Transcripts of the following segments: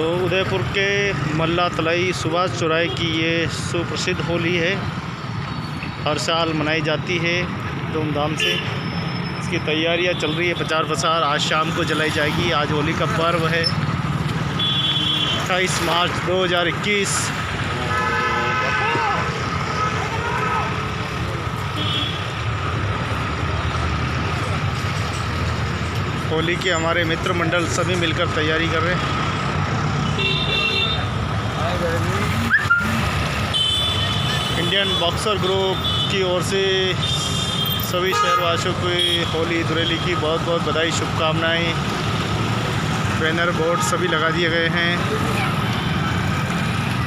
तो उदयपुर के मल्ला तलाई सुभाष चौराहे की ये सुप्रसिद्ध होली है। हर साल मनाई जाती है धूमधाम से। इसकी तैयारियां चल रही है प्रचार प्रसार। आज शाम को जलाई जाएगी। आज होली का पर्व है 28 मार्च 2021। होली के हमारे मित्र मंडल सभी मिलकर तैयारी कर रहे हैं। इंडियन बॉक्सर ग्रुप की ओर से सभी शहरवासियों को होली धुरेली की बहुत बहुत बधाई, शुभकामनाएं। बैनर बोर्ड सभी लगा दिए गए हैं।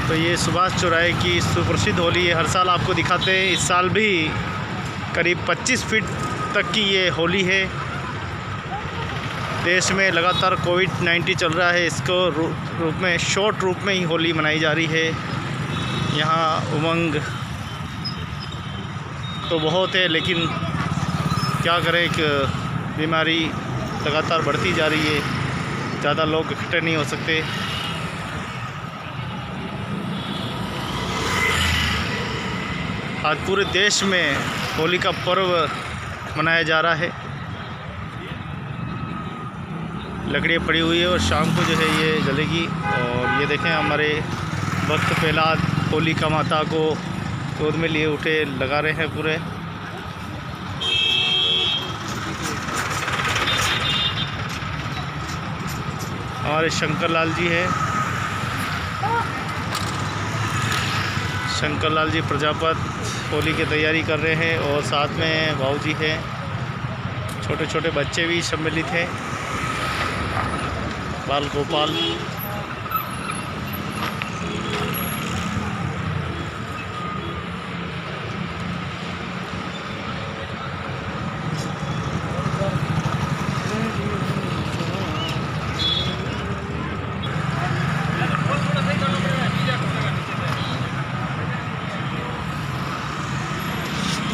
तो ये सुभाष चौराहे की सुप्रसिद्ध होली है। हर साल आपको दिखाते हैं। इस साल भी करीब 25 फीट तक की ये होली है। देश में लगातार कोविड-19 चल रहा है। इसको रूप में शॉर्ट रूप में ही होली मनाई जा रही है। यहाँ उमंग तो बहुत है, लेकिन क्या करें कि बीमारी लगातार बढ़ती जा रही है। ज़्यादा लोग इकट्ठे नहीं हो सकते। आज पूरे देश में होली का पर्व मनाया जा रहा है। लकड़ियाँ पड़ी हुई है और शाम को जो है ये जलेगी। और ये देखें हमारे भक्त प्रहलाद होलिका माता को गोद में लिए उठे लगा रहे हैं पूरे। हमारे शंकर लाल जी हैं। शंकर लाल जी प्रजापत होली की तैयारी कर रहे हैं और साथ में भाऊ जी हैं। छोटे छोटे बच्चे भी सम्मिलित हैं। बाल गोपाल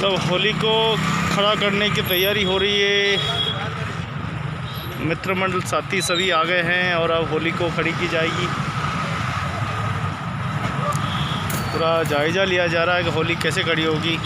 तो होली को खड़ा करने की तैयारी हो रही है। मित्र मंडल साथी सभी आ गए हैं और अब होली को खड़ी की जाएगी। पूरा जायज़ा लिया जा रहा है कि होली कैसे खड़ी होगी।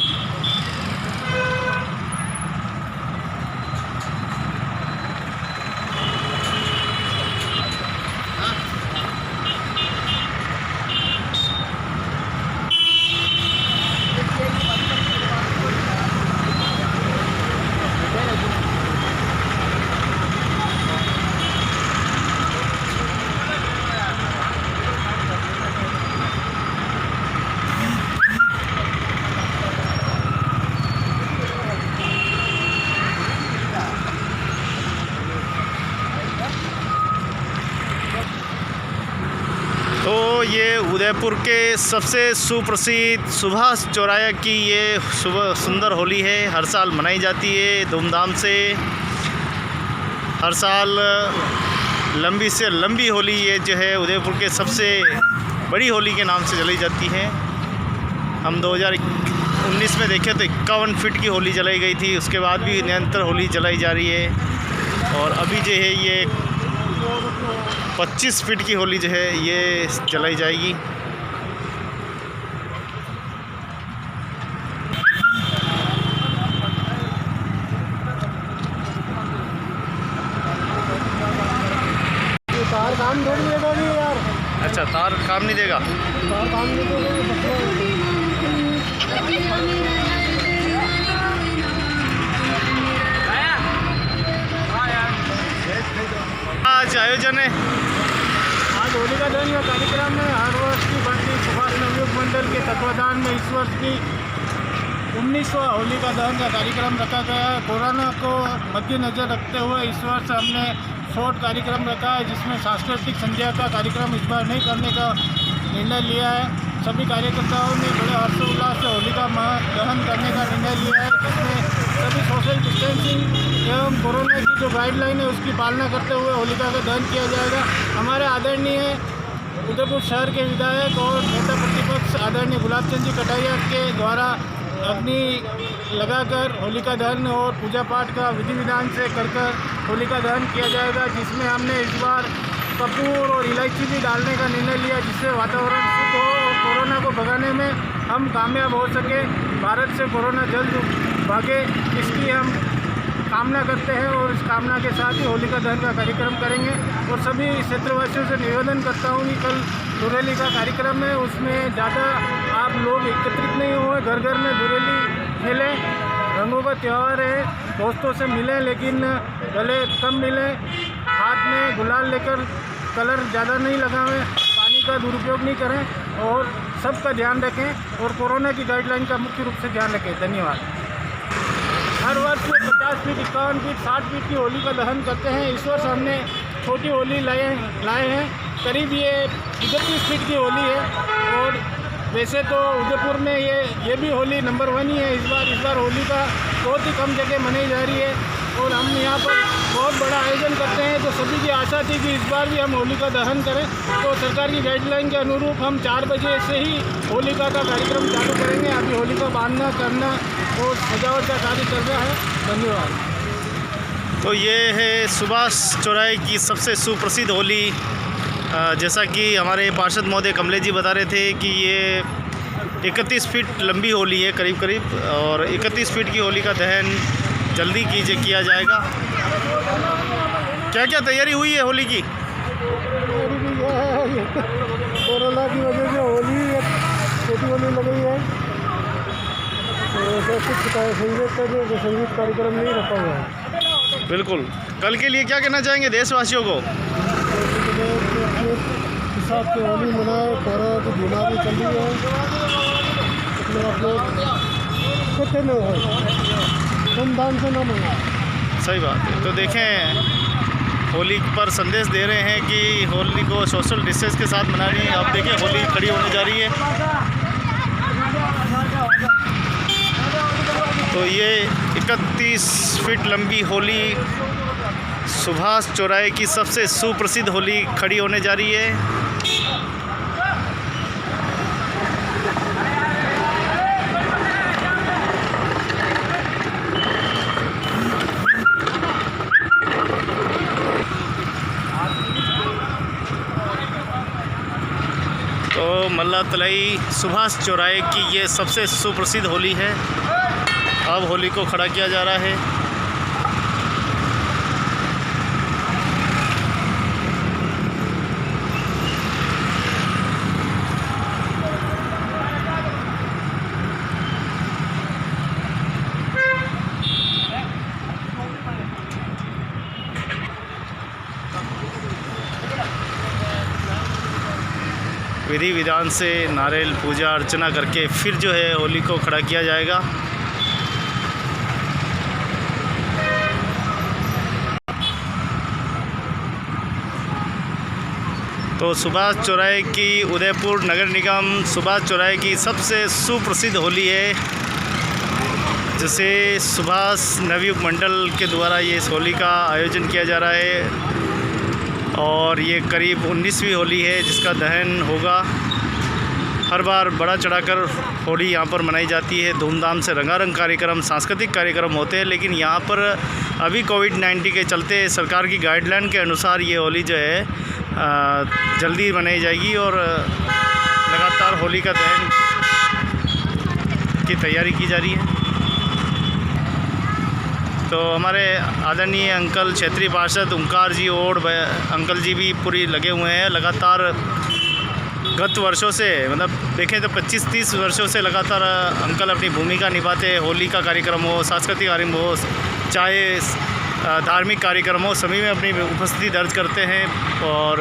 तो ये उदयपुर के सबसे सुप्रसिद्ध सुभाष चौराहे की ये सुंदर होली है। हर साल मनाई जाती है धूमधाम से। हर साल लंबी से लंबी होली ये जो है उदयपुर के सबसे बड़ी होली के नाम से जलाई जाती है। हम 2019 में देखे तो 51 फीट की होली जलाई गई थी। उसके बाद भी निरंतर होली जलाई जा रही है। और अभी जो है ये 25 फीट की होली जो है ये जलाई जाएगी। तार काम नहीं देगा भी यार। अच्छा, तार काम नहीं देगा। तार काम नहीं देगा। आज आयोजन है। आज होलिका दहन का कार्यक्रम में हर वर्ष की भांति सुभाष नवयुग मंडल के तत्वाधान में इस वर्ष की 19वां होलिका दहन का कार्यक्रम रखा गया है। कोरोना को मद्देनजर रखते हुए इस वर्ष हमने शॉर्ट कार्यक्रम रखा है, जिसमें सांस्कृतिक संध्या का कार्यक्रम इस बार नहीं करने का निर्णय लिया है। सभी कार्यकर्ताओं ने बड़े हर्षोल्लास से होलिका दहन करने का निर्णय लिया है, जिसमें सभी सोशल डिस्टेंसिंग एवं कोरोना की जो गाइडलाइन है उसकी पालना करते हुए होलिका का दहन किया जाएगा। हमारे आदरणीय उदयपुर शहर के विधायक और नेता प्रतिपक्ष आदरणीय गुलाब चंद जी कटारिया के द्वारा अग्नि लगाकर होलिका दहन और पूजा पाठ का विधि विधान से कर होलिका दहन किया जाएगा, जिसमें हमने इस बार कपूर और इलायची भी डालने का निर्णय लिया, जिससे वातावरण शुद्ध हो और कोरोना को भगाने में हम कामयाब हो सके, भारत से कोरोना जल्द भागे, इसकी हम कामना करते हैं। और इस कामना के साथ ही होलिका दहन का कार्यक्रम करेंगे। और सभी क्षेत्रवासियों से निवेदन करता हूँ कि कल धुरेली का कार्यक्रम है, उसमें ज़्यादा आप लोग एकत्रित नहीं हुए, घर घर में धुरेली खेलें, रंगों का त्यौहार है, दोस्तों से मिलें लेकिन गले कम मिलें, हाथ में गुलाल लेकर कलर ज़्यादा नहीं लगावें, पानी का दुरुपयोग नहीं करें और सबका ध्यान रखें और कोरोना की गाइडलाइन का मुख्य रूप से ध्यान रखें। धन्यवाद। हर वर्ष 50 फीट, 51 फीट, 60 फीट की होली का दहन करते हैं। इस वर्ष हमने छोटी होली लाए हैं, करीब ये 31 फीट की होली है। और वैसे तो उदयपुर में ये भी होली नंबर 1 ही है इस बार होली का बहुत ही कम जगह मनाई जा रही है और हम यहाँ पर बहुत बड़ा आयोजन करते हैं। तो सभी की आशा थी कि इस बार भी हम होलिका दहन करें, तो सरकार की गाइडलाइन के अनुरूप हम 4 बजे से ही होलिका का कार्यक्रम चालू करेंगे। अभी होलिका बांधना करना और सजावट का कार्य चल रहा है। धन्यवाद। तो ये है सुभाष चौराहे की सबसे सुप्रसिद्ध होली। जैसा कि हमारे पार्षद महोदय कमलेश जी बता रहे थे कि ये 31 फीट लंबी होली है करीब, और 31 फीट की होली का दहन जल्दी किया जाएगा। क्या क्या तैयारी हुई है होली की? कोरोना की वजह से होली छोटी होली लगी है, संगीत कार्यक्रम नहीं रखा हुआ है। बिल्कुल। कल के लिए क्या कहना चाहेंगे देशवासियों को? हिसाब से होली मनाए, कोरोना की बीमारी चल रही है, इसलिए आप लोग इकट्ठे न हो, धूमधाम से न मनाए। सही बात है। तो देखें, होली पर संदेश दे रहे हैं कि होली को सोशल डिस्टेंस के साथ मनानी है। अब देखिए होली खड़ी होने जा रही है। तो ये 31 फीट लंबी होली सुभाष चौराहे की सबसे सुप्रसिद्ध होली खड़ी होने जा रही है। तो मल्ला तलाई सुभाष चौराहे की ये सबसे सुप्रसिद्ध होली है। अब होली को खड़ा किया जा रहा है। विधि विधान से नारियल पूजा अर्चना करके फिर जो है होली को खड़ा किया जाएगा। तो सुभाष चौराहे की उदयपुर नगर निगम सुभाष चौराहे की सबसे सुप्रसिद्ध होली है, जिसे सुभाष नवयुग मंडल के द्वारा ये इस होली का आयोजन किया जा रहा है। और ये करीब 19वीं होली है जिसका दहन होगा। हर बार बढ़ा चढ़ाकर होली यहाँ पर मनाई जाती है, धूमधाम से रंगारंग कार्यक्रम, सांस्कृतिक कार्यक्रम होते हैं। लेकिन यहाँ पर अभी कोविड-19 के चलते सरकार की गाइडलाइन के अनुसार ये होली जो है जल्दी मनाई जाएगी और लगातार होली का दहन की तैयारी की जा रही है। तो हमारे आदरणीय अंकल क्षेत्रीय पार्षद ओंकार जी और अंकल जी भी पूरी लगे हुए हैं लगातार। गत वर्षों से मतलब देखें तो 25-30 वर्षों से लगातार अंकल अपनी भूमिका निभाते हैं। होली का कार्यक्रम हो, सांस्कृतिक कार्यक्रम हो, चाहे धार्मिक कार्यक्रम हो, सभी में अपनी उपस्थिति दर्ज करते हैं। और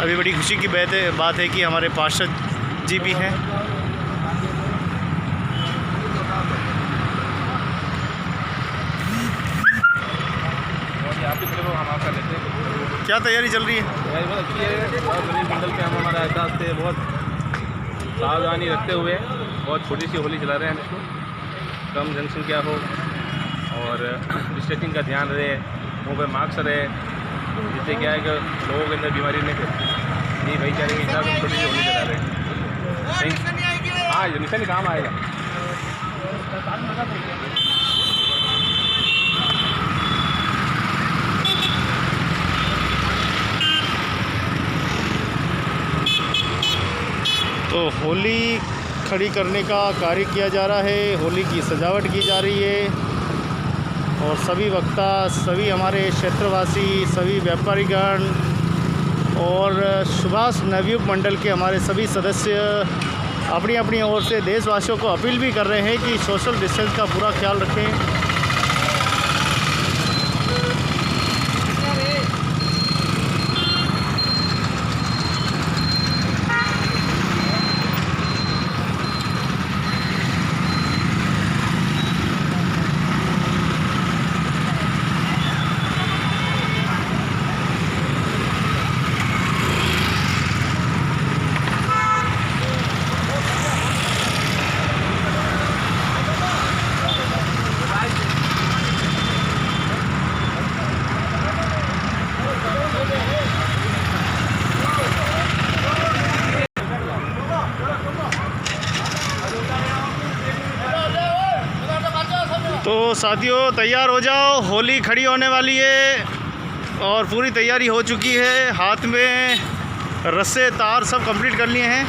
अभी बड़ी खुशी की बात है कि हमारे पार्षद जी भी हैं। क्या तैयारी चल रही है? तैयारी बहुत अच्छी है और गणेश मंडल के हम हमारे एहसास से बहुत सावधानी रखते हुए बहुत छोटी सी होली चला रहे हैं, इसको कम जनसंख्या हो और डिस्टेंसिंग का ध्यान रहे, मुँह पे मास्क रहे, जिससे क्या है कि लोगों के अंदर बीमारी नहीं फैलती। यही भाईचारे के हिसाब से छोटी सी होली चला रहे हैं। हाँ, ये निशानी काम आएगा। होली खड़ी करने का कार्य किया जा रहा है, होली की सजावट की जा रही है और सभी वक्ता, सभी हमारे क्षेत्रवासी, सभी व्यापारीगण और सुभाष नवयुग मंडल के हमारे सभी सदस्य अपनी अपनी ओर से देशवासियों को अपील भी कर रहे हैं कि सोशल डिस्टेंस का पूरा ख्याल रखें। तो साथियों तैयार हो जाओ, होली खड़ी होने वाली है और पूरी तैयारी हो चुकी है। हाथ में रस्से तार सब कंप्लीट कर लिए हैं।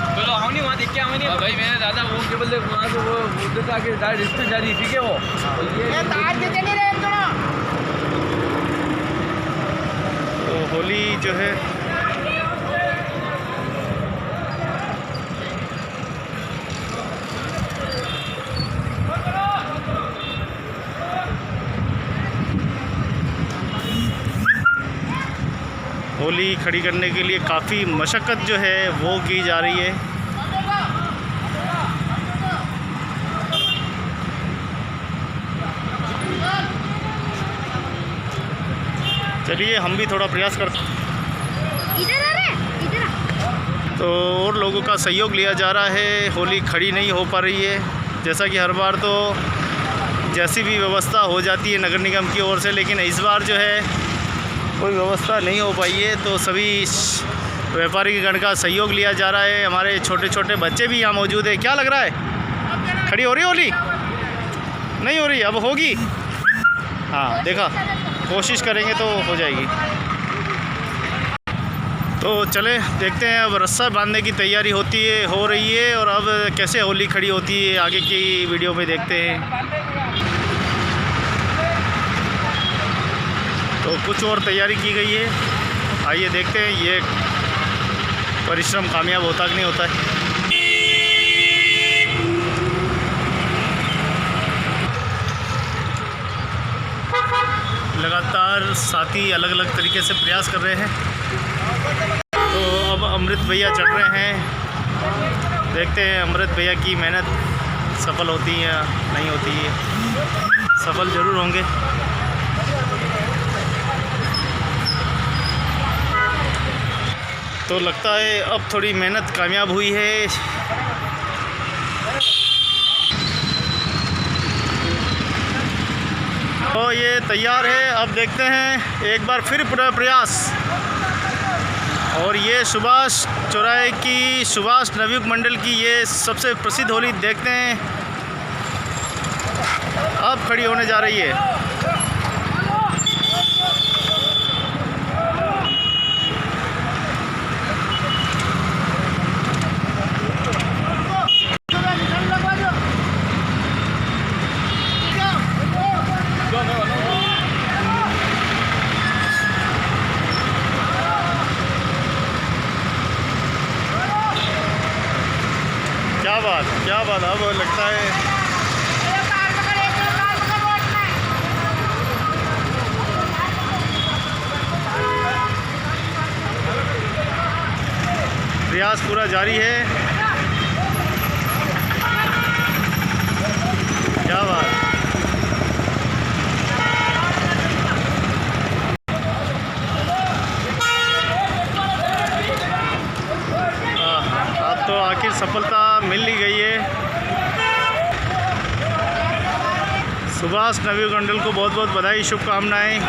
बोलो हम नहीं वहाँ देख के आवे नहीं भाई, मैंने दादा वो के बदले वहाँ से वो उधर आके डायरेक्ट रिश्ते जारी ठीक है। वो ये तार देते नहीं रहे तो होली जो है होली खड़ी करने के लिए काफ़ी मशक्क़त जो है वो की जा रही है। चलिए हम भी थोड़ा प्रयास करते तो और लोगों का सहयोग लिया जा रहा है। होली खड़ी नहीं हो पा रही है, जैसा कि हर बार तो जैसी भी व्यवस्था हो जाती है नगर निगम की ओर से, लेकिन इस बार जो है कोई व्यवस्था नहीं हो पाई है। तो सभी व्यापारी गण का सहयोग लिया जा रहा है। हमारे छोटे छोटे बच्चे भी यहाँ मौजूद है। क्या लग रहा है, खड़ी हो रही होली? नहीं हो रही, अब होगी। हाँ देखा, कोशिश करेंगे तो हो जाएगी। तो चले देखते हैं, अब रस्सा बांधने की तैयारी हो रही है और अब कैसे होली खड़ी होती है आगे की वीडियो में देखते हैं। तो कुछ और तैयारी की गई है, आइए देखते हैं ये परिश्रम कामयाब होता कि नहीं होता है। लगातार साथी अलग अलग तरीके से प्रयास कर रहे हैं। तो अब अमृत भैया चढ़ रहे हैं, देखते हैं अमृत भैया की मेहनत सफल होती है या नहीं होती है। सफल ज़रूर होंगे। तो लगता है अब थोड़ी मेहनत कामयाब हुई है। तो ये तैयार है, अब देखते हैं एक बार फिर पूरा प्रयास। और ये सुभाष चौराहे की, सुभाष नवयुग मंडल की ये सबसे प्रसिद्ध होली देखते हैं अब खड़ी होने जा रही है। क्या बात, अब लगता है प्रयास पूरा जारी है। क्या बात, अब तो आखिर सफलता मिल ही गई है। सुभाष नवयुग मंडल को बहुत बहुत बधाई, शुभकामनाएं।